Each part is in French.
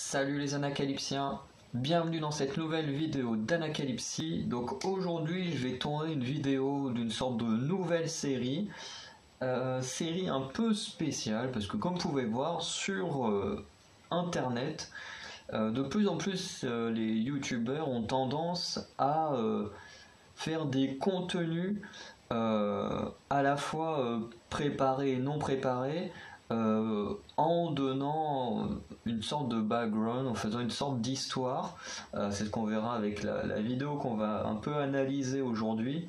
Salut les anacalypsiens, bienvenue dans cette nouvelle vidéo d'Anacalypsie. Donc aujourd'hui je vais tourner une vidéo d'une sorte de nouvelle série, série un peu spéciale parce que comme vous pouvez voir sur internet, de plus en plus les youtubeurs ont tendance à faire des contenus à la fois préparés et non préparés, en donnant une sorte de background, en faisant une sorte d'histoire. C'est ce qu'on verra avec la vidéo qu'on va un peu analyser aujourd'hui.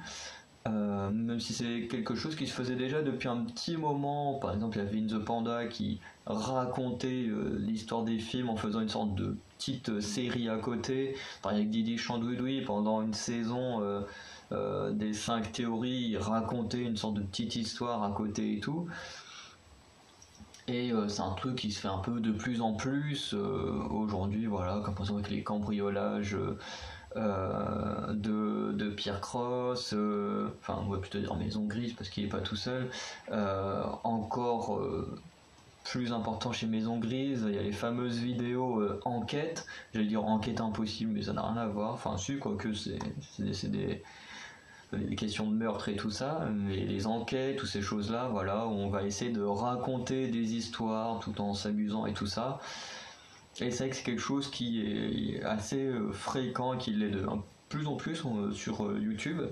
Même si c'est quelque chose qui se faisait déjà depuis un petit moment. Par exemple, il y avait In the Panda qui racontait l'histoire des films en faisant une sorte de petite série à côté. Par exemple, avec Didi Chandouidoui, pendant une saison des 5 théories, il racontait une sorte de petite histoire à côté et tout. Et c'est un truc qui se fait un peu de plus en plus aujourd'hui, voilà, comme par exemple avec les cambriolages de Pierre Cross, enfin on va plutôt dire Maison Grise parce qu'il n'est pas tout seul. Encore plus important chez Maison Grise, il y a les fameuses vidéos enquête, j'allais dire enquête impossible mais ça n'a rien à voir, enfin si, quoique c'est des questions de meurtre et tout ça, les enquêtes, toutes ces choses-là, voilà, où on va essayer de raconter des histoires tout en s'amusant et tout ça. Et c'est vrai que c'est quelque chose qui est assez fréquent, qui l'est de plus en plus sur YouTube.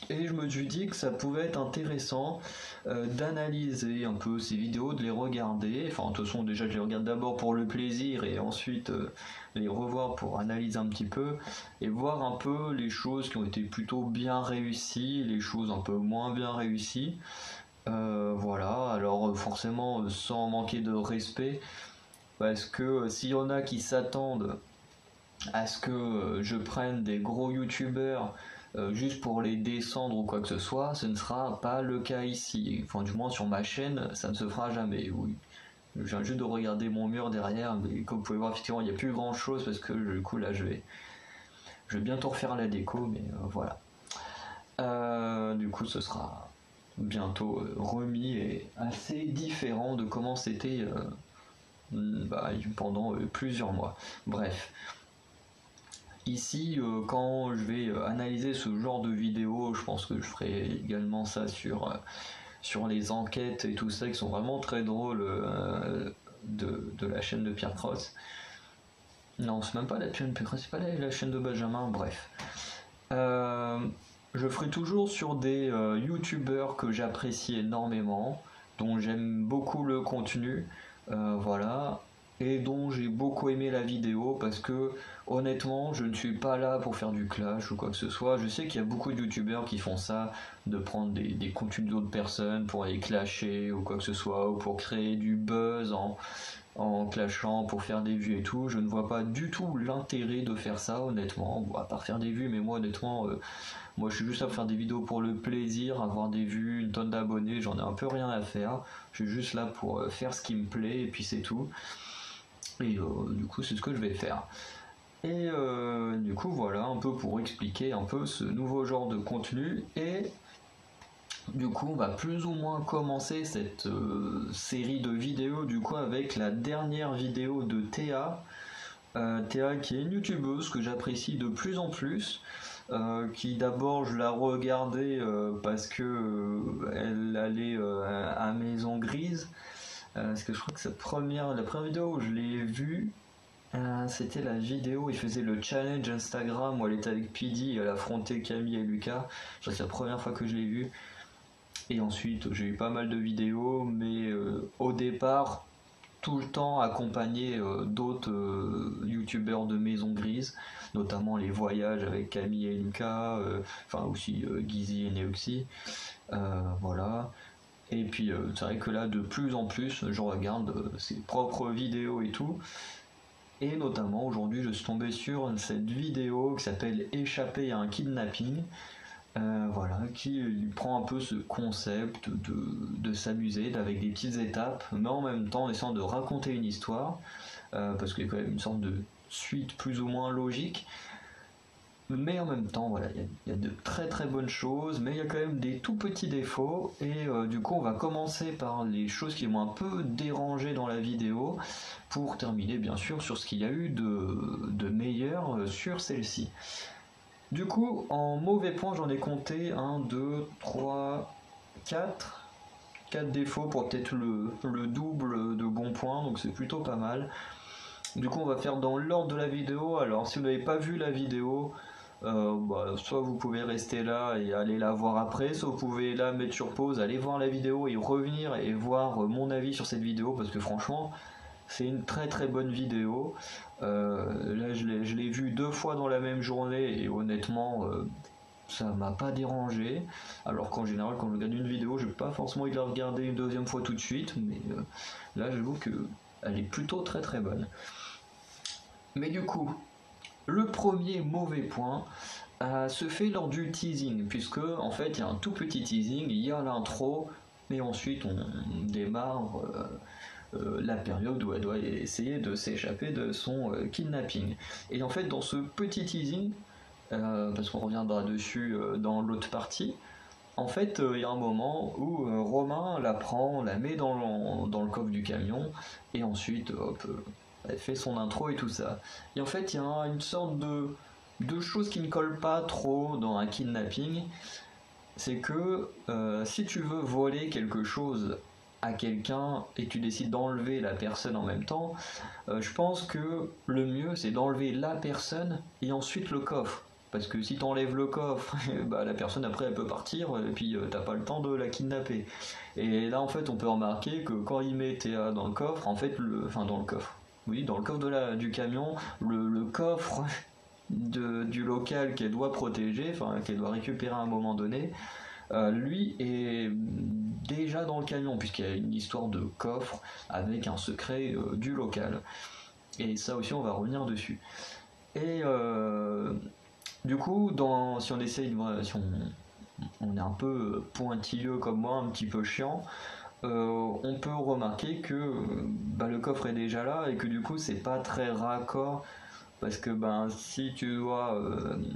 Et je me suis dit que ça pouvait être intéressant d'analyser un peu ces vidéos, de les regarder. Enfin, de toute façon, déjà, je les regarde d'abord pour le plaisir et ensuite les revoir pour analyser un petit peu et voir un peu les choses qui ont été plutôt bien réussies, les choses un peu moins bien réussies. Voilà, alors forcément, sans manquer de respect, parce que s'il y en a qui s'attendent à ce que je prenne des gros youtubeurs juste pour les descendre ou quoi que ce soit, ce ne sera pas le cas ici. Enfin, du moins sur ma chaîne, ça ne se fera jamais. Oui. Je viens juste de regarder mon mur derrière, mais comme vous pouvez voir, effectivement, il n'y a plus grand chose parce que du coup, là, je vais bientôt refaire la déco, mais voilà. Du coup, ce sera bientôt remis et assez différent de comment c'était pendant plusieurs mois. Bref. Ici, quand je vais analyser ce genre de vidéo, je pense que je ferai également ça sur les enquêtes et tout ça, qui sont vraiment très drôles de la chaîne de Pierre Cross. Non, c'est même pas la chaîne de Pierre Cross, c'est pas la chaîne de Benjamin, bref. Je ferai toujours sur des youtubeurs que j'apprécie énormément, dont j'aime beaucoup le contenu, voilà, et dont j'ai beaucoup aimé la vidéo parce que honnêtement je ne suis pas là pour faire du clash ou quoi que ce soit. Je sais qu'il y a beaucoup de youtubeurs qui font ça, de prendre des contenus d'autres personnes pour aller clasher ou quoi que ce soit, ou pour créer du buzz en clashant pour faire des vues et tout. Je ne vois pas du tout l'intérêt de faire ça, honnêtement. Bon, à part faire des vues, mais moi honnêtement moi je suis juste là pour faire des vidéos pour le plaisir, avoir des vues, une tonne d'abonnés, j'en ai un peu rien à faire. Je suis juste là pour faire ce qui me plaît et puis c'est tout. Et du coup c'est ce que je vais faire. Et du coup voilà un peu pour expliquer un peu ce nouveau genre de contenu. Et du coup on va plus ou moins commencer cette série de vidéos du coup avec la dernière vidéo de Théa. Théa qui est une youtubeuse que j'apprécie de plus en plus. Qui d'abord je la regardais parce que elle allait à Maison Grise, parce que je crois que la première vidéo où je l'ai vue, c'était la vidéo où il faisait le challenge Instagram où elle était avec PD et elle affrontait Camille et Lucas. Je crois que c'est la première fois que je l'ai vue. Et ensuite j'ai eu pas mal de vidéos, mais au départ tout le temps accompagné d'autres youtubeurs de Maison Grise, notamment les voyages avec Camille et Lucas, enfin aussi Gizzy et Neoxy, voilà. Et puis c'est vrai que là de plus en plus je regarde ses propres vidéos et tout. Et notamment aujourd'hui je suis tombé sur cette vidéo qui s'appelle Échapper à un kidnapping. Voilà, qui prend un peu ce concept de s'amuser avec des petites étapes, mais en même temps en essayant de raconter une histoire, parce qu'il y a quand même une sorte de suite plus ou moins logique. Mais en même temps, voilà, il y a de très très bonnes choses, mais il y a quand même des tout petits défauts. Et du coup, on va commencer par les choses qui m'ont un peu dérangé dans la vidéo, pour terminer bien sûr sur ce qu'il y a eu de meilleur sur celle-ci. Du coup, en mauvais points, j'en ai compté 1, 2, 3, 4. 4 défauts pour peut-être le double de bons points, donc c'est plutôt pas mal. Du coup, on va faire dans l'ordre de la vidéo. Alors, si vous n'avez pas vu la vidéo, soit vous pouvez rester là et aller la voir après, soit vous pouvez la mettre sur pause, aller voir la vidéo et revenir et voir mon avis sur cette vidéo, parce que franchement, c'est une très très bonne vidéo. Là, je l'ai vue 2 fois dans la même journée et honnêtement, ça m'a pas dérangé. Alors qu'en général, quand je regarde une vidéo, j'ai pas forcément envie de la regarder une deuxième fois tout de suite, mais là, j'avoue que elle est plutôt très très bonne. Mais du coup, le premier mauvais point se fait lors du teasing, puisque en fait il y a un tout petit teasing, il y a l'intro, et ensuite on démarre la période où elle doit essayer de s'échapper de son kidnapping. Et en fait dans ce petit teasing, parce qu'on reviendra dessus dans l'autre partie, en fait il y a un moment où Romain la prend, la met dans le coffre du camion, et ensuite hop, elle fait son intro et tout ça. Et en fait, il y a une sorte de chose qui ne colle pas trop dans un kidnapping. C'est que si tu veux voler quelque chose à quelqu'un et que tu décides d'enlever la personne en même temps, je pense que le mieux c'est d'enlever la personne et ensuite le coffre. Parce que si tu enlèves le coffre, bah, la personne après elle peut partir et puis t'as pas le temps de la kidnapper. Et là en fait on peut remarquer que quand il met Théa dans le coffre, en fait, enfin dans le coffre, oui, dans le coffre du camion, le coffre du local qu'elle doit protéger, enfin qu'elle doit récupérer à un moment donné, lui est déjà dans le camion, puisqu'il y a une histoire de coffre avec un secret du local. Et ça aussi, on va revenir dessus. Et du coup, si on essaye, si on est un peu pointilleux comme moi, un petit peu chiant, on peut remarquer que le coffre est déjà là et que du coup c'est pas très raccord, parce que si tu dois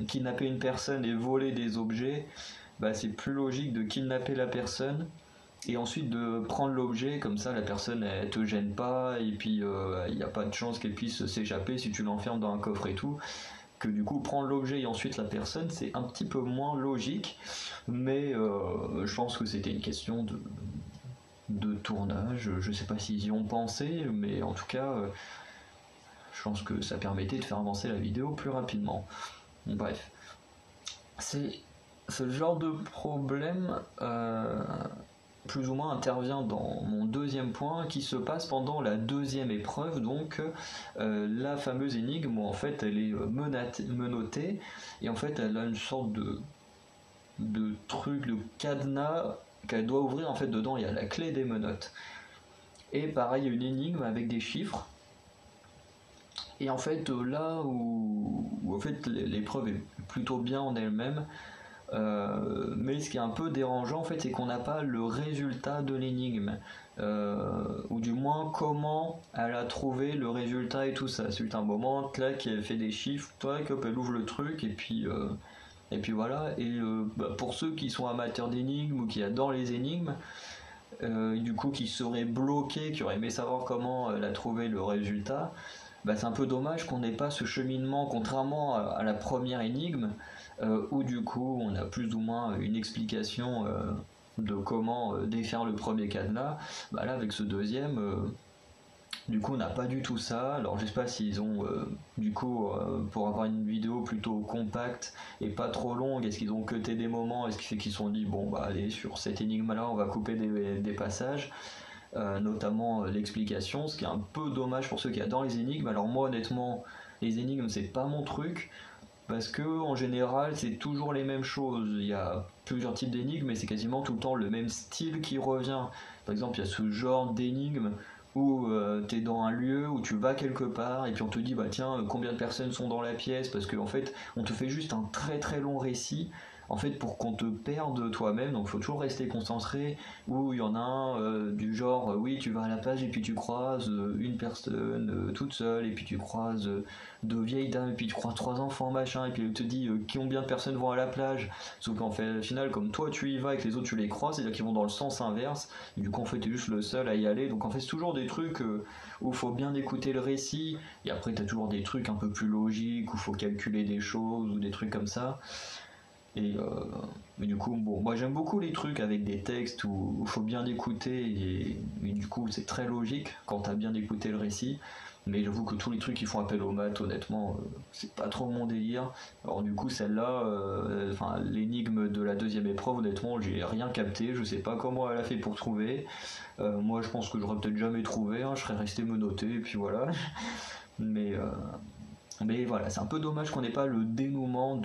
kidnapper une personne et voler des objets, c'est plus logique de kidnapper la personne et ensuite de prendre l'objet, comme ça la personne elle te gêne pas et puis il n'y a pas de chance qu'elle puisse s'échapper si tu l'enfermes dans un coffre et tout, que du coup prendre l'objet et ensuite la personne c'est un petit peu moins logique, mais je pense que c'était une question de tournage, je sais pas s'ils y ont pensé, mais en tout cas je pense que ça permettait de faire avancer la vidéo plus rapidement. Bref, c'est ce genre de problème plus ou moins intervient dans mon deuxième point, qui se passe pendant la deuxième épreuve, donc la fameuse énigme où en fait elle est menottée et en fait elle a une sorte de truc, de cadenas qu'elle doit ouvrir. En fait dedans il y a la clé des menottes et pareil une énigme avec des chiffres. Et en fait là où en fait l'épreuve est plutôt bien en elle-même, mais ce qui est un peu dérangeant en fait c'est qu'on n'a pas le résultat de l'énigme, ou du moins comment elle a trouvé le résultat et tout ça. C'est un moment, clac, elle fait des chiffres, tac, hop, elle ouvre le truc et puis voilà. Et pour ceux qui sont amateurs d'énigmes ou qui adorent les énigmes, du coup qui seraient bloqués, qui auraient aimé savoir comment elle a trouvé le résultat, c'est un peu dommage qu'on n'ait pas ce cheminement, contrairement à la première énigme, où du coup on a plus ou moins une explication de comment défaire le premier cadenas. Là avec ce deuxième, du coup on n'a pas du tout ça. Alors je sais pas s'ils ont du coup pour avoir une vidéo plutôt compacte et pas trop longue, est-ce qu'ils ont cuté des moments, est-ce qu'ils se sont dit bon allez, sur cette énigme là on va couper des passages, notamment l'explication, ce qui est un peu dommage pour ceux qui adorent les énigmes. Alors moi honnêtement les énigmes c'est pas mon truc, parce que en général c'est toujours les mêmes choses. Il y a plusieurs types d'énigmes mais c'est quasiment tout le temps le même style qui revient. Par exemple il y a ce genre d'énigme où tu es dans un lieu, où tu vas quelque part et puis on te dit tiens combien de personnes sont dans la pièce, parce qu'en fait on te fait juste un très très long récit en fait pour qu'on te perde toi-même, donc il faut toujours rester concentré, ou il y en a un du genre oui tu vas à la plage et puis tu croises une personne toute seule, et puis tu croises deux vieilles dames, et puis tu croises trois enfants machin, et puis elle te dit combien de personnes vont à la plage, sauf qu'en fait au final comme toi tu y vas et que les autres tu les croises, c'est-à-dire qu'ils vont dans le sens inverse, et du coup en fait t'es juste le seul à y aller, donc en fait c'est toujours des trucs où il faut bien écouter le récit, et après t'as toujours des trucs un peu plus logiques, où il faut calculer des choses, ou des trucs comme ça. Et mais du coup, bon, moi j'aime beaucoup les trucs avec des textes où il faut bien écouter, et du coup c'est très logique quand t'as bien écouté le récit. Mais j'avoue que tous les trucs qui font appel aux maths, honnêtement, c'est pas trop mon délire. Alors du coup, celle-là, enfin l'énigme de la deuxième épreuve, honnêtement, j'ai rien capté. Je sais pas comment elle a fait pour trouver. Moi, je pense que j'aurais peut-être jamais trouvé. Hein, je serais resté menotté et puis voilà. Mais mais voilà, c'est un peu dommage qu'on n'ait pas le dénouement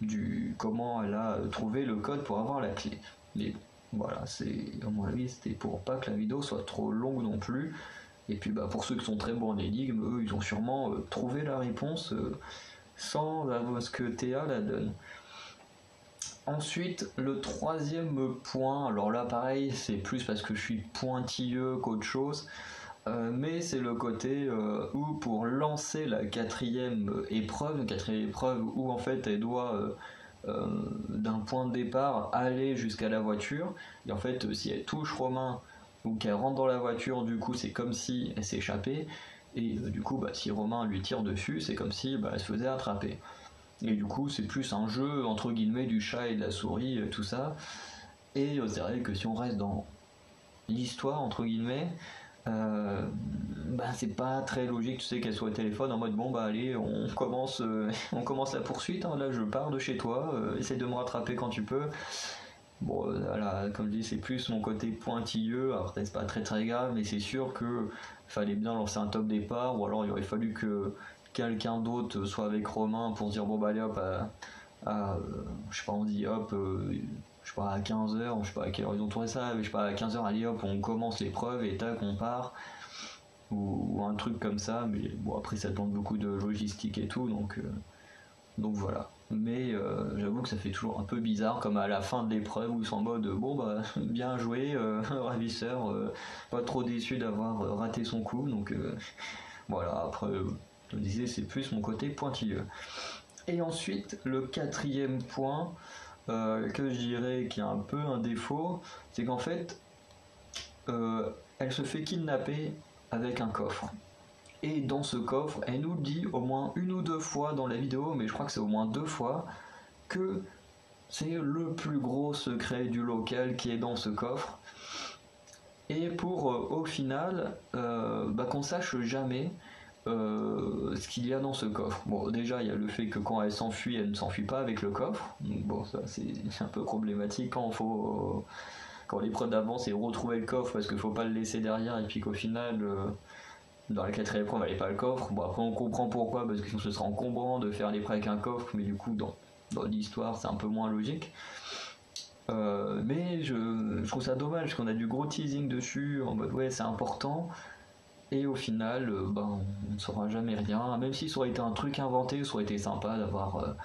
du comment elle a trouvé le code pour avoir la clé. Mais voilà, c'est à mon avis, c'était pour pas que la vidéo soit trop longue non plus. Et puis bah, pour ceux qui sont très bons en énigme, eux ils ont sûrement trouvé la réponse sans avoir ce que Théa la donne. Ensuite, le troisième point, alors là pareil, c'est plus parce que je suis pointilleux qu'autre chose, mais c'est le côté où pour lancer la quatrième épreuve où en fait elle doit d'un point de départ aller jusqu'à la voiture, et en fait si elle touche Romain ou qu'elle rentre dans la voiture, du coup c'est comme si elle s'échappait, et du coup bah, si Romain lui tire dessus, c'est comme si bah, elle se faisait attraper. Et du coup c'est plus un jeu entre guillemets du chat et de la souris, tout ça. Et c'est vrai que si on reste dans l'histoire entre guillemets, bah, c'est pas très logique, tu sais, qu'elle soit au téléphone en mode bon bah allez on commence, on commence la poursuite, hein, là je pars de chez toi, essaye de me rattraper quand tu peux. Bon voilà, comme je dis c'est plus mon côté pointilleux, après c'est pas très très grave, mais c'est sûr que fallait bien lancer un top départ, ou alors il aurait fallu que quelqu'un d'autre soit avec Romain pour se dire bon bah allez hop je sais pas, on dit hop je sais pas à 15h, je sais pas à quelle heure ils ont tourné ça, mais je sais pas à 15h allez hop on commence l'épreuve et tac on part, ou un truc comme ça, mais bon après ça demande beaucoup de logistique et tout, donc voilà. Mais j'avoue que ça fait toujours un peu bizarre, comme à la fin de l'épreuve où ils sont en mode bon bah bien joué, ravisseur, pas trop déçu d'avoir raté son coup, donc voilà, après je me disais c'est plus mon côté pointilleux. Et ensuite le quatrième point que je dirais qui est un peu un défaut, c'est qu'en fait elle se fait kidnapper avec un coffre. Et dans ce coffre, elle nous dit au moins une ou deux fois dans la vidéo, mais je crois que c'est au moins deux fois, que c'est le plus gros secret du local qui est dans ce coffre. Et pour au final, bah, qu'on sache jamais ce qu'il y a dans ce coffre. Bon, déjà, il y a le fait que quand elle s'enfuit, elle ne s'enfuit pas avec le coffre. Donc, bon, ça c'est un peu problématique quand l'épreuve d'avant c'est retrouver le coffre parce qu'il faut pas le laisser derrière, et puis qu'au final dans la quatrième épreuve, elle n'avait pas le coffre. Bon, après, on comprend pourquoi, parce que sinon ce serait encombrant de faire l'épreuve avec un coffre, mais du coup, dans l'histoire, c'est un peu moins logique. Mais je trouve ça dommage, parce qu'on a du gros teasing dessus, en mode ouais, c'est important, et au final, ben, on ne saura jamais rien. Même si ça aurait été un truc inventé, ça aurait été sympa d'avoir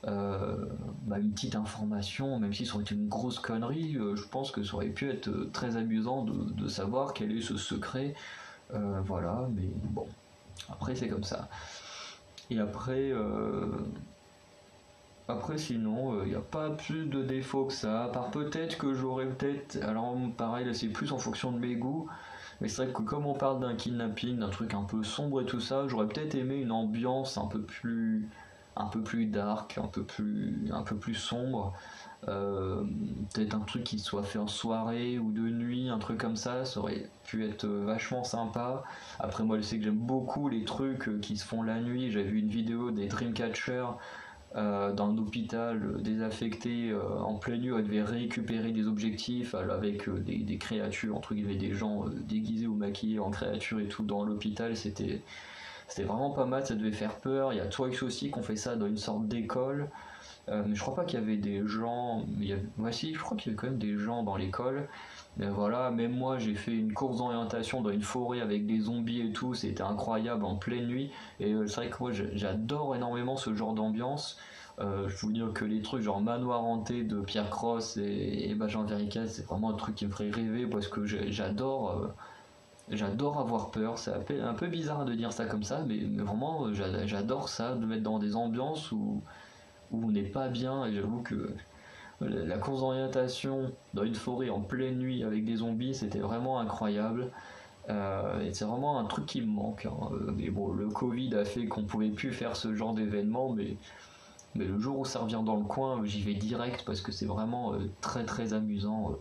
bah, une petite information, même si ça aurait été une grosse connerie, je pense que ça aurait pu être très amusant de savoir quel est ce secret. Voilà, mais bon, après c'est comme ça. Et après sinon, il n'y a pas plus de défauts que ça, à part peut-être que j'aurais peut-être, alors pareil là c'est plus en fonction de mes goûts, mais c'est vrai que comme on parle d'un kidnapping, d'un truc un peu sombre et tout ça, j'aurais peut-être aimé une ambiance un peu plus dark, un peu plus sombre. Peut-être un truc qui soit fait en soirée ou de nuit, un truc comme ça aurait pu être vachement sympa. Après moi je sais que j'aime beaucoup les trucs qui se font la nuit. J'avais vu une vidéo des Dreamcatchers dans un hôpital désaffecté en pleine nuit, elle devait récupérer des objectifs avec des créatures, entre guillemets des gens déguisés ou maquillés en créatures et tout dans l'hôpital. C'était vraiment pas mal, ça devait faire peur. Il y a Twice aussi qui ont fait ça dans une sorte d'école. Mais je crois pas qu'il y avait des gens. Si, je crois qu'il y avait quand même des gens dans l'école. Mais voilà, même moi j'ai fait une course d'orientation dans une forêt avec des zombies et tout, c'était incroyable en pleine nuit. Et c'est vrai que moi j'adore énormément ce genre d'ambiance. Je vous dire que les trucs genre Manoir hanté de Pierre Cross et Benjamin Verrica, c'est vraiment un truc qui me ferait rêver parce que j'adore avoir peur. C'est un peu bizarre de dire ça comme ça, mais vraiment j'adore ça, de mettre dans des ambiances où on n'est pas bien. Et j'avoue que la course d'orientation dans une forêt en pleine nuit avec des zombies, c'était vraiment incroyable. Et c'est vraiment un truc qui me manque, hein. Mais bon, le Covid a fait qu'on pouvait plus faire ce genre d'événement, mais le jour où ça revient dans le coin, j'y vais direct parce que c'est vraiment très très amusant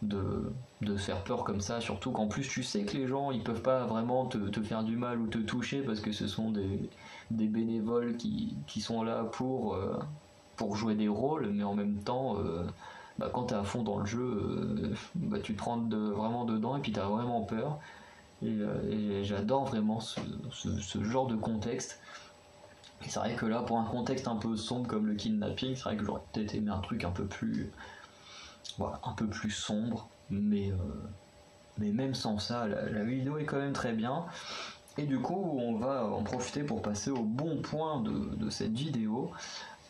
de faire peur comme ça, surtout qu'en plus tu sais que les gens ils peuvent pas vraiment te faire du mal ou te toucher parce que ce sont des bénévoles qui sont là pour jouer des rôles, mais en même temps, bah, quand t'es à fond dans le jeu, bah, tu te prends vraiment dedans et puis t'as vraiment peur. Et j'adore vraiment ce genre de contexte. Et c'est vrai que là, pour un contexte un peu sombre comme le kidnapping, c'est vrai que j'aurais peut-être aimé un truc un peu plus, voilà, un peu plus sombre, mais même sans ça, la vidéo est quand même très bien. Et du coup, on va en profiter pour passer au bon point de cette vidéo,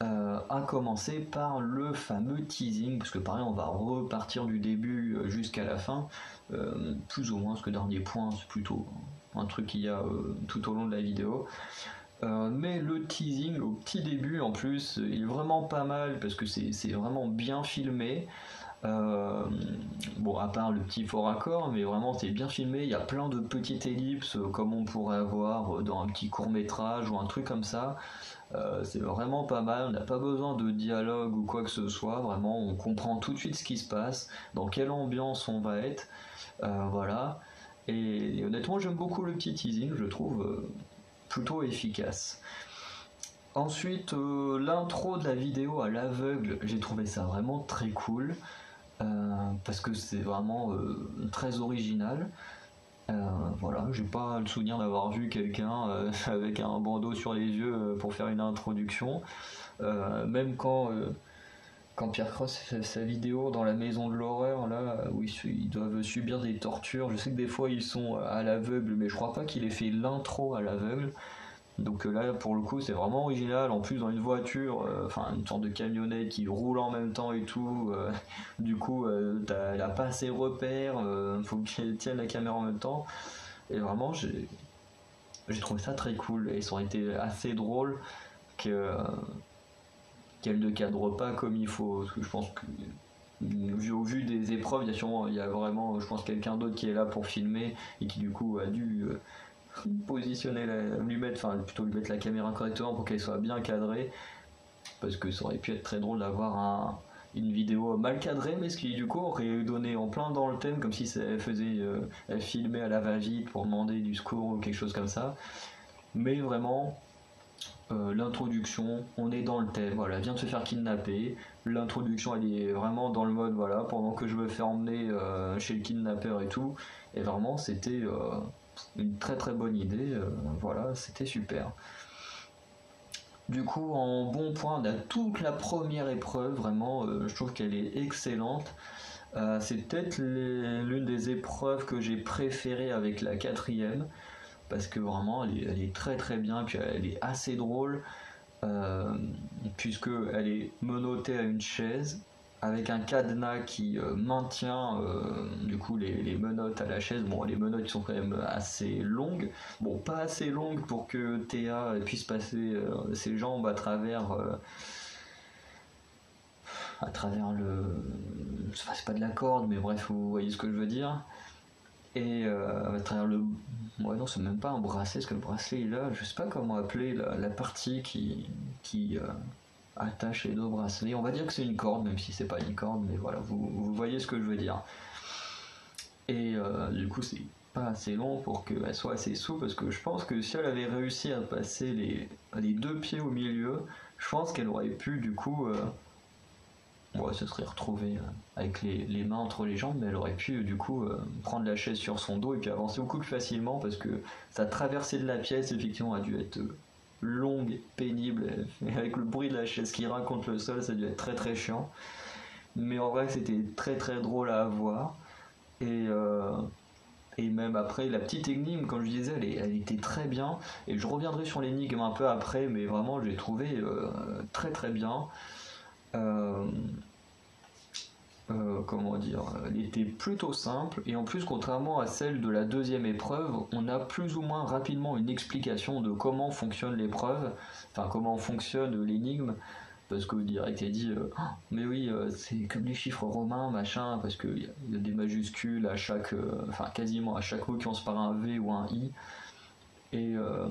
à commencer par le fameux teasing, parce que pareil, on va repartir du début jusqu'à la fin, plus ou moins, ce que dernier point, c'est plutôt un truc qu'il y a tout au long de la vidéo. Mais le teasing au petit début en plus il est vraiment pas mal parce que c'est vraiment bien filmé. Bon, à part le petit faux raccord, mais vraiment c'est bien filmé. Il y a plein de petites ellipses comme on pourrait avoir dans un petit court métrage ou un truc comme ça. C'est vraiment pas mal. On n'a pas besoin de dialogue ou quoi que ce soit. Vraiment, on comprend tout de suite ce qui se passe, dans quelle ambiance on va être. Voilà. Et honnêtement, j'aime beaucoup le petit teasing. Je le trouve plutôt efficace. Ensuite, l'intro de la vidéo à l'aveugle, j'ai trouvé ça vraiment très cool. Parce que c'est vraiment très original. Voilà, j'ai pas le souvenir d'avoir vu quelqu'un avec un bandeau sur les yeux pour faire une introduction. Même quand Pierre Cross fait sa vidéo dans la maison de l'horreur, là, où ils doivent subir des tortures, je sais que des fois ils sont à l'aveugle, mais je crois pas qu'il ait fait l'intro à l'aveugle. Donc là, pour le coup, c'est vraiment original. En plus, dans une voiture, enfin une sorte de camionnette qui roule en même temps et tout. Du coup, elle a pas ses repères. Faut qu'elle tienne la caméra en même temps. Et vraiment, j'ai trouvé ça très cool. Et ça aurait été assez drôle qu'elle ne cadre pas comme il faut. Parce que je pense que au vu des épreuves, il y a vraiment, je pense, quelqu'un d'autre qui est là pour filmer et qui du coup a dû positionner lui mettre la caméra correctement pour qu'elle soit bien cadrée, parce que ça aurait pu être très drôle d'avoir une vidéo mal cadrée, mais ce qui du coup aurait donné en plein dans le thème, comme si elle filmait à la va-vite pour demander du secours ou quelque chose comme ça. Mais vraiment, l'introduction, on est dans le thème, voilà, elle vient de se faire kidnapper, l'introduction elle est vraiment dans le mode, voilà, pendant que je me fais emmener chez le kidnappeur et tout, et vraiment c'était une très très bonne idée, voilà, c'était super. Du coup, en bon point, on a toute la première épreuve, vraiment, je trouve qu'elle est excellente. C'est peut-être l'une des épreuves que j'ai préférées avec la quatrième, parce que vraiment, elle est très très bien, puis elle est assez drôle, puisque elle est menottée à une chaise, avec un cadenas qui maintient du coup les menottes à la chaise. Bon, les menottes sont quand même assez longues, bon, pas assez longues pour que Théa puisse passer ses jambes à travers le, enfin, c'est pas de la corde, mais bref, vous voyez ce que je veux dire. Et à travers le, ouais, non, c'est même pas un bracelet, parce que le bracelet est là, je sais pas comment appeler la partie qui attache les deux bracelets. On va dire que c'est une corde, même si c'est pas une corde, mais voilà, vous voyez ce que je veux dire. Et du coup, c'est pas assez long pour qu'elle soit assez souple, parce que je pense que si elle avait réussi à passer les deux pieds au milieu, je pense qu'elle aurait pu du coup ouais, se serait retrouvée avec les mains entre les jambes, mais elle aurait pu du coup prendre la chaise sur son dos et puis avancer beaucoup plus facilement, parce que sa traversée de la pièce effectivement a dû être longue, pénible, et avec le bruit de la chaise qui râle contre le sol, ça a dû être très très chiant. Mais en vrai, c'était très très drôle à voir. Et Et même après, la petite énigme, comme je disais, elle était très bien. Et je reviendrai sur l'énigme un peu après, mais vraiment, je l'ai trouvé très très bien. Euh, comment dire, elle était plutôt simple. Et en plus, contrairement à celle de la deuxième épreuve, on a plus ou moins rapidement une explication de comment fonctionne l'épreuve, enfin comment fonctionne l'énigme. Parce que direct il dit ah, mais oui c'est comme les chiffres romains machin parce qu'il y a des majuscules à chaque enfin quasiment à chaque mot qui commence par un V ou un I et, euh,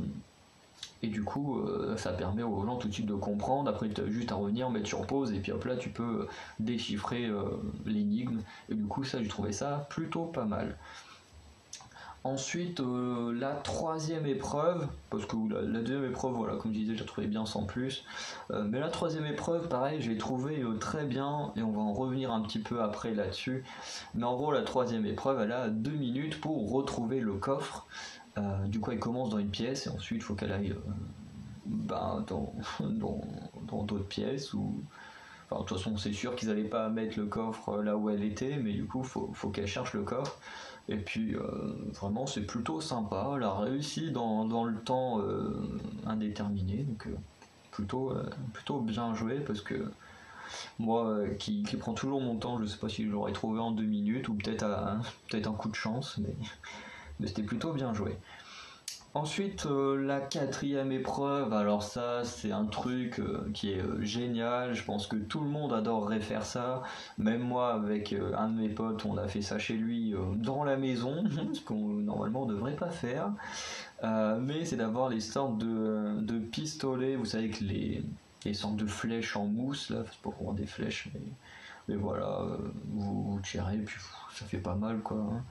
et du coup ça permet aux gens tout de suite de comprendre. Après tu as juste à revenir mettre sur pause et puis hop là tu peux déchiffrer l'énigme et du coup ça j'ai trouvé ça plutôt pas mal. Ensuite, la troisième épreuve, parce que la deuxième épreuve, voilà, comme je disais, je la trouvais bien sans plus. Mais la troisième épreuve, pareil, je l'ai trouvée très bien, et on va en revenir un petit peu après là-dessus. Mais en gros, la troisième épreuve, elle a 2 minutes pour retrouver le coffre. Du coup, elle commence dans une pièce, et ensuite, il faut qu'elle aille dans d'autres pièces. Enfin, de toute façon, c'est sûr qu'ils n'allaient pas mettre le coffre là où elle était, mais du coup, faut qu'elle cherche le coffre. Et puis vraiment c'est plutôt sympa, elle a réussi dans le temps indéterminé, donc plutôt bien joué parce que moi qui prend toujours mon temps, je sais pas si je l'aurais trouvé en 2 minutes ou peut-être un coup de chance, mais c'était plutôt bien joué. Ensuite, la quatrième épreuve, alors ça c'est un truc qui est génial, je pense que tout le monde adorerait faire ça, même moi avec un de mes potes on a fait ça chez lui dans la maison, ce qu'on normalement ne devrait pas faire, mais c'est d'avoir les sortes de pistolets, vous savez que les sortes de flèches en mousse, là, c'est pas vraiment des flèches, mais voilà, vous tirez et puis ça fait pas mal quoi, hein.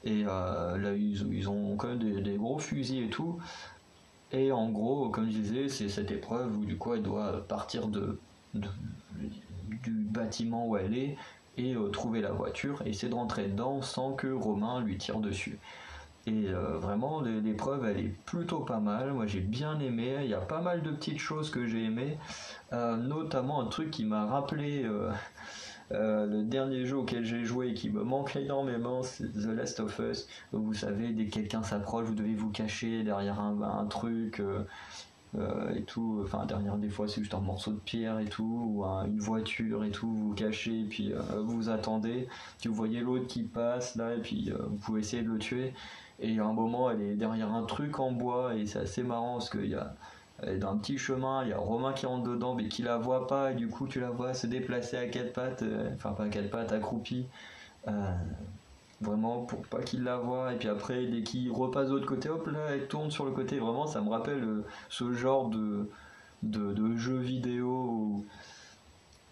Et là, ils ont quand même des gros fusils et tout. Et en gros, comme je disais, c'est cette épreuve où du coup elle doit partir du bâtiment où elle est et trouver la voiture et essayer de rentrer dedans sans que Romain lui tire dessus. Et vraiment, l'épreuve elle est plutôt pas mal. Moi j'ai bien aimé. Il y a pas mal de petites choses que j'ai aimé, notamment un truc qui m'a rappelé. Le dernier jeu auquel j'ai joué et qui me manque énormément, c'est The Last of Us. Vous savez, dès que quelqu'un s'approche, vous devez vous cacher derrière un truc et tout. Enfin, derrière des fois, c'est juste un morceau de pierre et tout, ou une voiture et tout. Vous vous cachez et puis vous attendez. Puis vous voyez l'autre qui passe là et puis vous pouvez essayer de le tuer. Et à un moment, elle est derrière un truc en bois et c'est assez marrant parce qu'il y a elle est dans un petit chemin, il y a Romain qui rentre dedans mais qui la voit pas et du coup tu la vois se déplacer à quatre pattes, enfin pas à quatre pattes, accroupie, euh, vraiment pour pas qu'il la voie et puis après dès qu'il repasse de l'autre côté, hop là elle tourne sur le côté, vraiment ça me rappelle ce genre de jeu vidéo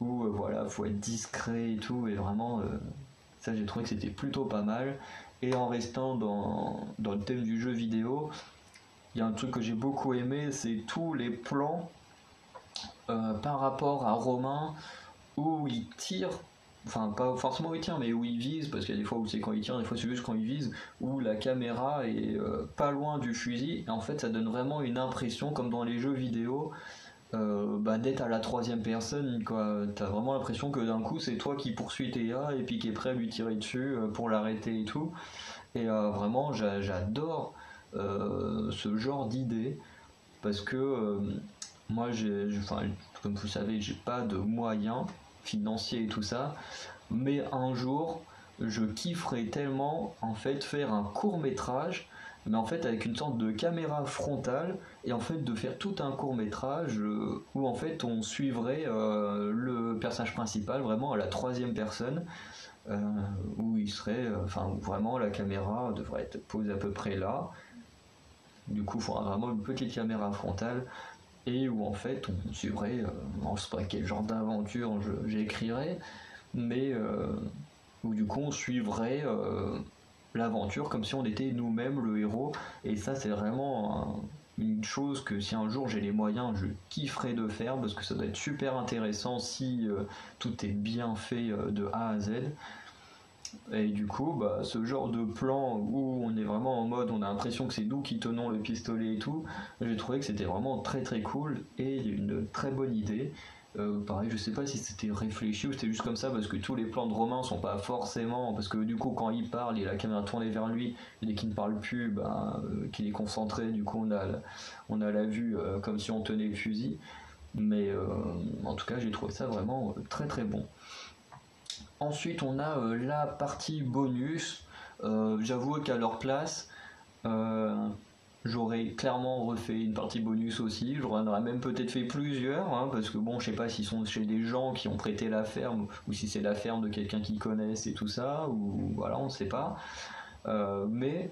où voilà faut être discret et tout et vraiment ça j'ai trouvé que c'était plutôt pas mal et en restant dans le thème du jeu vidéo il y a un truc que j'ai beaucoup aimé, c'est tous les plans par rapport à Romain où il tire, enfin pas forcément où il tire, mais où il vise, parce qu'il y a des fois où c'est quand il tire, des fois c'est juste quand il vise, où la caméra est pas loin du fusil, et en fait ça donne vraiment une impression, comme dans les jeux vidéo, d'être à la troisième personne, quoi. T'as vraiment l'impression que d'un coup c'est toi qui poursuis Théa et puis qui est prêt à lui tirer dessus pour l'arrêter et tout. Et vraiment j'adore ce genre d'idée parce que moi enfin, comme vous savez j'ai pas de moyens financiers et tout ça mais un jour je kifferais tellement en fait faire un court métrage mais en fait avec une sorte de caméra frontale et en fait de faire tout un court métrage où en fait on suivrait le personnage principal vraiment à la troisième personne euh, où il serait enfin où vraiment la caméra devrait être posée à peu près là. Du coup, il faudra vraiment une petite caméra frontale et où en fait on suivrait, on ne sait pas quel genre d'aventure j'écrirais, mais où du coup on suivrait l'aventure comme si on était nous-mêmes le héros. Et ça, c'est vraiment une chose que si un jour j'ai les moyens, je kifferais de faire parce que ça doit être super intéressant si tout est bien fait de A à Z. Et du coup, ce genre de plan où on est vraiment en mode, on a l'impression que c'est nous qui tenons le pistolet et tout, j'ai trouvé que c'était vraiment très très cool et une très bonne idée. Pareil, je sais pas si c'était réfléchi ou c'était juste comme ça parce que tous les plans de Romain sont pas forcément, parce que du coup quand il parle, il a la caméra tournée vers lui, et dès qu'il ne parle plus, qu'il est concentré, du coup on a la vue comme si on tenait le fusil. Mais en tout cas, j'ai trouvé ça vraiment très très bon. Ensuite, on a la partie bonus. J'avoue qu'à leur place, j'aurais clairement refait une partie bonus aussi. J'en aurais même peut-être fait plusieurs, hein, parce que bon, je sais pas s'ils sont chez des gens qui ont prêté la ferme ou si c'est la ferme de quelqu'un qu'ils connaissent et tout ça, ou voilà, on ne sait pas. Mais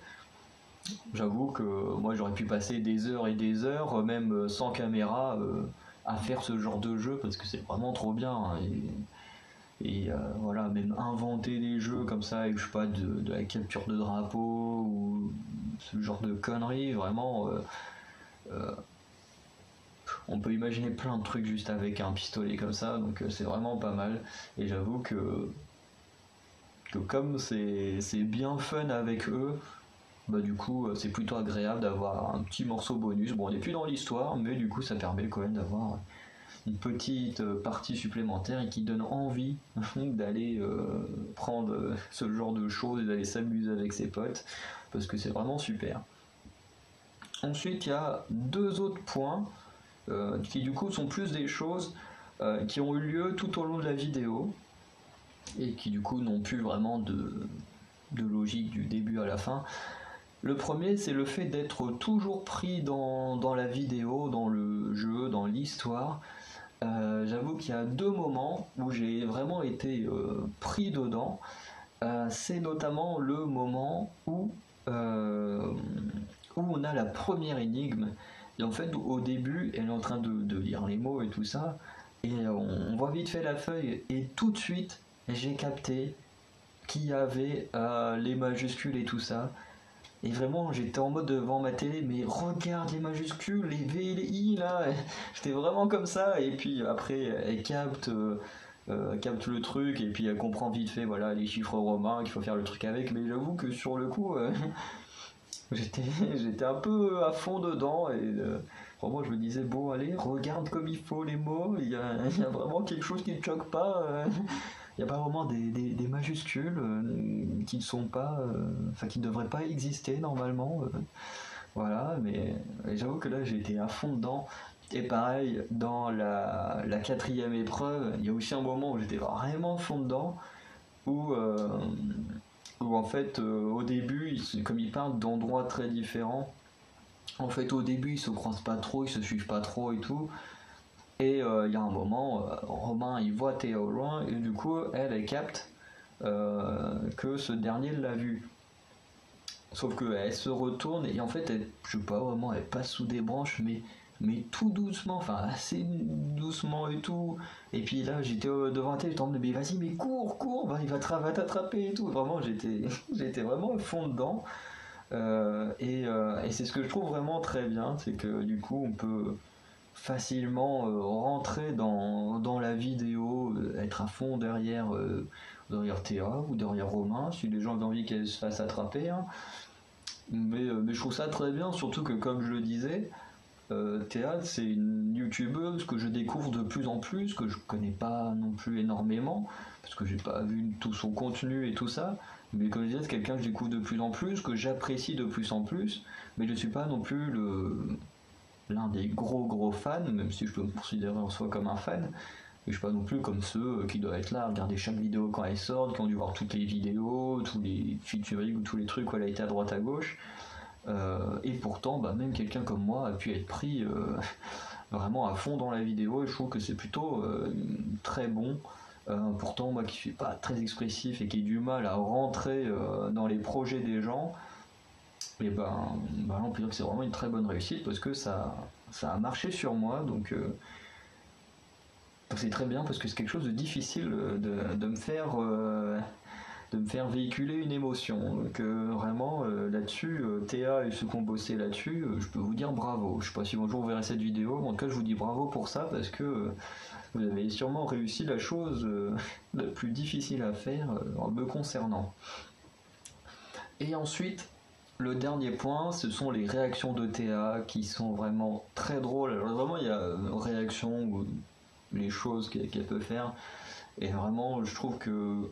j'avoue que moi j'aurais pu passer des heures et des heures, même sans caméra, à faire ce genre de jeu parce que c'est vraiment trop bien. Hein, et voilà, même inventer des jeux comme ça avec, je sais pas, de la capture de drapeau ou ce genre de conneries, vraiment, on peut imaginer plein de trucs juste avec un pistolet comme ça, donc c'est vraiment pas mal. Et j'avoue que comme c'est bien fun avec eux, bah du coup c'est plutôt agréable d'avoir un petit morceau bonus. Bon, on n'est plus dans l'histoire, mais du coup ça permet quand même d'avoir une petite partie supplémentaire et qui donne envie d'aller prendre ce genre de choses et d'aller s'amuser avec ses potes parce que c'est vraiment super. Ensuite, il y a deux autres points qui du coup sont plus des choses qui ont eu lieu tout au long de la vidéo et qui du coup n'ont plus vraiment de logique du début à la fin. Le premier, c'est le fait d'être toujours pris dans la vidéo, dans le jeu, dans l'histoire. J'avoue qu'il y a deux moments où j'ai vraiment été pris dedans. C'est notamment le moment où on a la première énigme. Et en fait, au début, elle est en train de lire les mots et tout ça. Et on voit vite fait la feuille. Et tout de suite, j'ai capté qu'il y avait les majuscules et tout ça. Et vraiment, j'étais en mode devant ma télé, mais regarde les majuscules, les V et les I là. J'étais vraiment comme ça. Et puis après, elle capte le truc et puis elle comprend vite fait voilà les chiffres romains qu'il faut faire le truc avec. Mais j'avoue que sur le coup, j'étais un peu à fond dedans et vraiment je me disais bon allez regarde comme il faut les mots. Il y a vraiment quelque chose qui ne choque pas. Il n'y a pas vraiment des majuscules qui ne sont pas, enfin qui ne devraient pas exister normalement. Voilà, mais j'avoue que là j'ai été à fond dedans. Et pareil, dans la quatrième épreuve, il y a aussi un moment où j'étais vraiment à fond dedans, où, où en fait au début, comme ils partent d'endroits très différents, en fait au début ils se croisent pas trop, ils se suivent pas trop et tout. Et il y a un moment, Romain il voit Théa au loin et du coup elle capte que ce dernier l'a vu. Sauf qu'elle se retourne et en fait elle, je sais pas vraiment, elle passe sous des branches mais tout doucement, enfin assez doucement et tout. Et puis là j'étais devant elle, j'étais en mode mais vas-y mais cours, il va t'attraper et tout. Vraiment j'étais vraiment à fond dedans. Et c'est ce que je trouve vraiment très bien, c'est que du coup on peut facilement rentrer dans la vidéo, être à fond derrière Théa ou derrière Romain, si les gens ont envie qu'elle se fasse attraper. Hein. Mais je trouve ça très bien, surtout que comme je le disais, Théa c'est une youtubeuse que je découvre de plus en plus, que je connais pas non plus énormément, parce que j'ai pas vu tout son contenu et tout ça. Mais comme je disais, c'est quelqu'un que je découvre de plus en plus, que j'apprécie de plus en plus, mais je suis pas non plus l'un des gros fans, même si je peux me considérer en soi comme un fan, mais je suis pas non plus comme ceux qui doivent être là, regarder chaque vidéo quand elle sort, qui ont dû voir toutes les vidéos, tous les featuring ou tous les trucs où elle a été à droite à gauche. Et pourtant, même quelqu'un comme moi a pu être pris vraiment à fond dans la vidéo et je trouve que c'est plutôt très bon. Pourtant, moi qui suis pas très expressif et qui ai du mal à rentrer dans les projets des gens, et là on peut dire que c'est vraiment une très bonne réussite parce que ça a marché sur moi, donc c'est très bien parce que c'est quelque chose de difficile de me faire véhiculer une émotion. Donc vraiment là-dessus, Théa et ceux qui ont bossé là-dessus, je peux vous dire bravo. Je sais pas si un jour vous verrez cette vidéo, en tout cas je vous dis bravo pour ça parce que vous avez sûrement réussi la chose la plus difficile à faire en me concernant. Et ensuite, le dernier point, ce sont les réactions de Théa qui sont vraiment très drôles. Alors vraiment, il y a réactions où les choses qu'elle peut faire. Et vraiment, je trouve que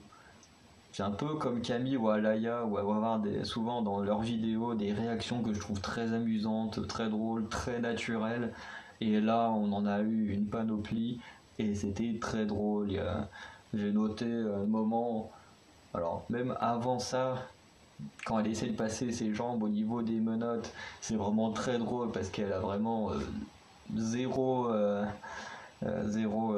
c'est un peu comme Camille ou Alaya, où elle va avoir souvent dans leurs vidéos des réactions que je trouve très amusantes, très drôles, très naturelles. Et là, on en a eu une panoplie et c'était très drôle. J'ai noté un moment, alors même avant ça, quand elle essaie de passer ses jambes au niveau des menottes, c'est vraiment très drôle parce qu'elle a vraiment zéro, zéro,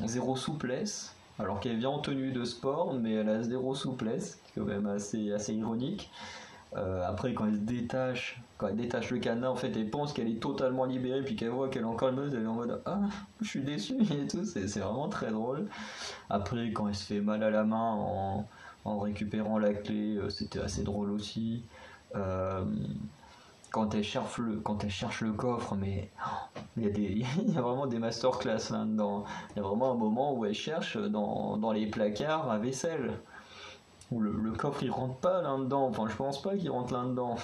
zéro souplesse. Alors qu'elle vient en tenue de sport, mais elle a zéro souplesse, c'est quand même assez ironique. Après, quand elle détache le cadenas, en fait, elle pense qu'elle est totalement libérée, puis qu'elle voit qu'elle est encore meuse, elle est en mode ah, je suis déçue et tout. C'est vraiment très drôle. Après, quand elle se fait mal à la main en récupérant la clé, c'était assez drôle aussi. Euh, quand elle cherche le coffre, mais il y a vraiment des masterclass là-dedans. Il y a vraiment un moment où elle cherche dans les placards à vaisselle. Où le coffre il rentre pas là-dedans. Enfin, je pense pas qu'il rentre là-dedans.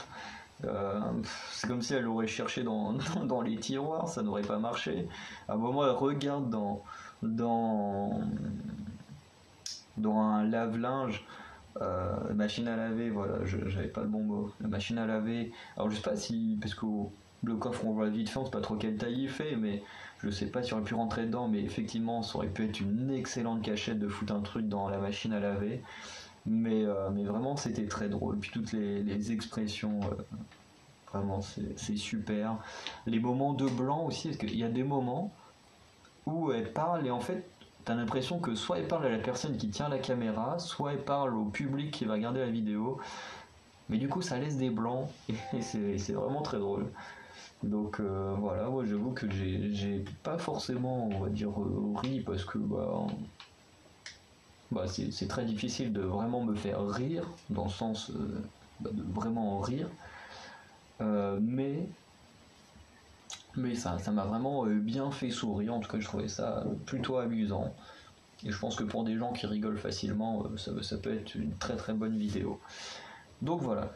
C'est comme si elle aurait cherché dans les tiroirs, ça n'aurait pas marché. À un moment, elle regarde dans, dans un lave-linge, machine à laver, voilà, j'avais pas le bon mot. La machine à laver. Alors, je sais pas si. Parce que le coffre, on voit vite fait, on sait pas trop quelle taille il fait, mais je sais pas si on aurait pu rentrer dedans, mais effectivement, ça aurait pu être une excellente cachette de foutre un truc dans la machine à laver. Mais vraiment, c'était très drôle. Puis toutes les expressions, vraiment, c'est super. Les moments de blanc aussi, parce qu'il y a des moments où elle parle et en fait, t'as l'impression que soit elle parle à la personne qui tient la caméra, soit elle parle au public qui va regarder la vidéo. Mais du coup, ça laisse des blancs et c'est vraiment très drôle. Donc voilà, moi j'avoue que j'ai pas forcément, on va dire, ri parce que c'est très difficile de vraiment me faire rire, dans le sens de vraiment en rire. Mais ça m'a vraiment bien fait sourire, en tout cas je trouvais ça plutôt amusant. Et je pense que pour des gens qui rigolent facilement, ça peut être une très très bonne vidéo. Donc voilà,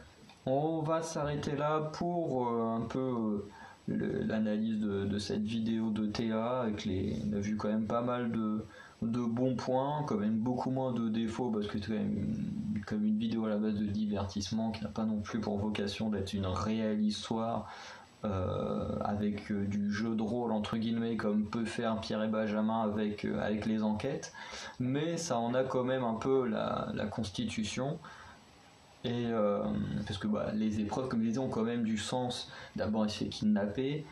on va s'arrêter là pour un peu l'analyse de cette vidéo de Théa. On a vu quand même pas mal de bons points, quand même beaucoup moins de défauts parce que c'est quand même comme une vidéo à la base de divertissement qui n'a pas non plus pour vocation d'être une réelle histoire avec du jeu de rôle entre guillemets comme peut faire Pierre et Benjamin avec les enquêtes, mais ça en a quand même un peu la constitution. Et parce que les épreuves, comme je disais, ont quand même du sens. D'abord, elle se fait kidnapper.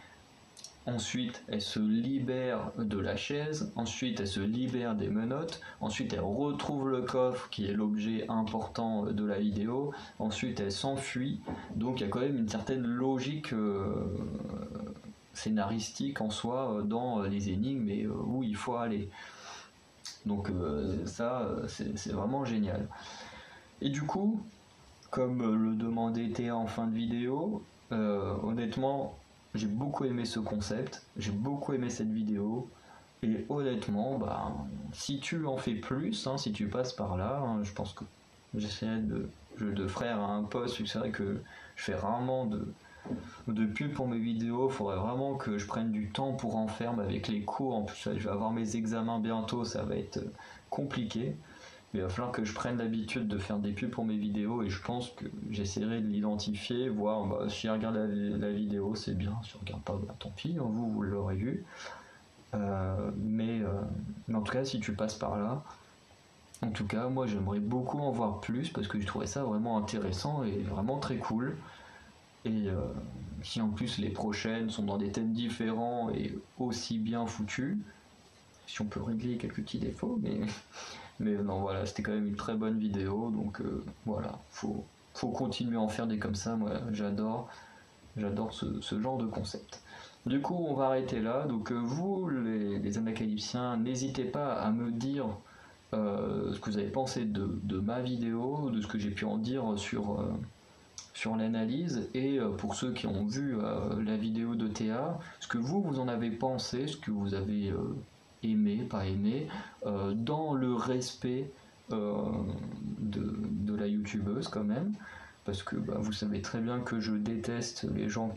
Ensuite, elle se libère de la chaise. Ensuite, elle se libère des menottes. Ensuite, elle retrouve le coffre qui est l'objet important de la vidéo. Ensuite, elle s'enfuit. Donc, il y a quand même une certaine logique scénaristique en soi dans les énigmes et où il faut aller. Donc, ça, c'est vraiment génial. Et du coup, comme le demandait Théa en fin de vidéo, honnêtement, j'ai beaucoup aimé ce concept, j'ai beaucoup aimé cette vidéo, et honnêtement, si tu en fais plus, si tu passes par là, je pense que j'essaierai de faire un post, c'est vrai que je fais rarement de pub pour mes vidéos, il faudrait vraiment que je prenne du temps pour en faire, mais avec les cours, en plus je vais avoir mes examens bientôt, ça va être compliqué. Il va falloir que je prenne l'habitude de faire des pubs pour mes vidéos et je pense que j'essaierai de l'identifier, voir si je regarde la vidéo c'est bien, si je regarde pas tant pis, vous l'aurez vu. Mais en tout cas si tu passes par là, en tout cas moi j'aimerais beaucoup en voir plus parce que je trouvais ça vraiment intéressant et vraiment très cool. Et si en plus les prochaines sont dans des thèmes différents et aussi bien foutus, si on peut régler quelques petits défauts, mais non, voilà, c'était quand même une très bonne vidéo, donc voilà, faut continuer à en faire des comme ça, moi j'adore ce genre de concept. Du coup, on va arrêter là, donc vous, les anacalypsiens, n'hésitez pas à me dire ce que vous avez pensé de ma vidéo, de ce que j'ai pu en dire sur l'analyse, et pour ceux qui ont vu la vidéo de Théa, ce que vous en avez pensé, ce que vous avez aimé, pas aimé, dans le respect de la youtubeuse quand même, parce que vous savez très bien que je déteste les gens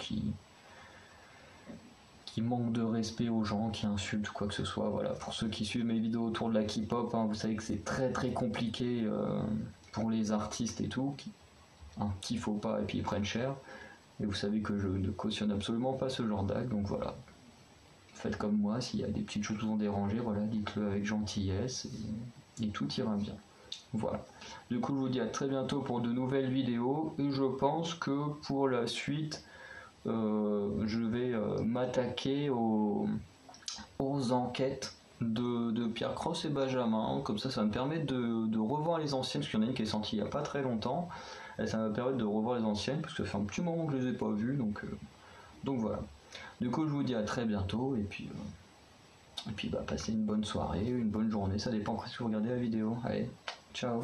qui manquent de respect aux gens, qui insultent quoi que ce soit. Voilà, pour ceux qui suivent mes vidéos autour de la K-pop, hein, vous savez que c'est très très compliqué pour les artistes et tout, qui faut pas et puis ils prennent cher. Et vous savez que je ne cautionne absolument pas ce genre d'acte, donc voilà. Faites comme moi, s'il y a des petites choses qui vous ont dérangé, voilà, dites-le avec gentillesse et tout ira bien. Voilà. Du coup, je vous dis à très bientôt pour de nouvelles vidéos et je pense que pour la suite, je vais m'attaquer aux enquêtes de Pierre Cross et Benjamin. Comme ça va me permettre de revoir les anciennes, parce qu'il y en a une qui est sortie il n'y a pas très longtemps. Et ça va me permettre de revoir les anciennes, parce que ça fait un petit moment que je les ai pas vues, donc voilà. Du coup, je vous dis à très bientôt, et puis passez une bonne soirée, une bonne journée, ça dépend si vous regardez la vidéo. Allez, ciao!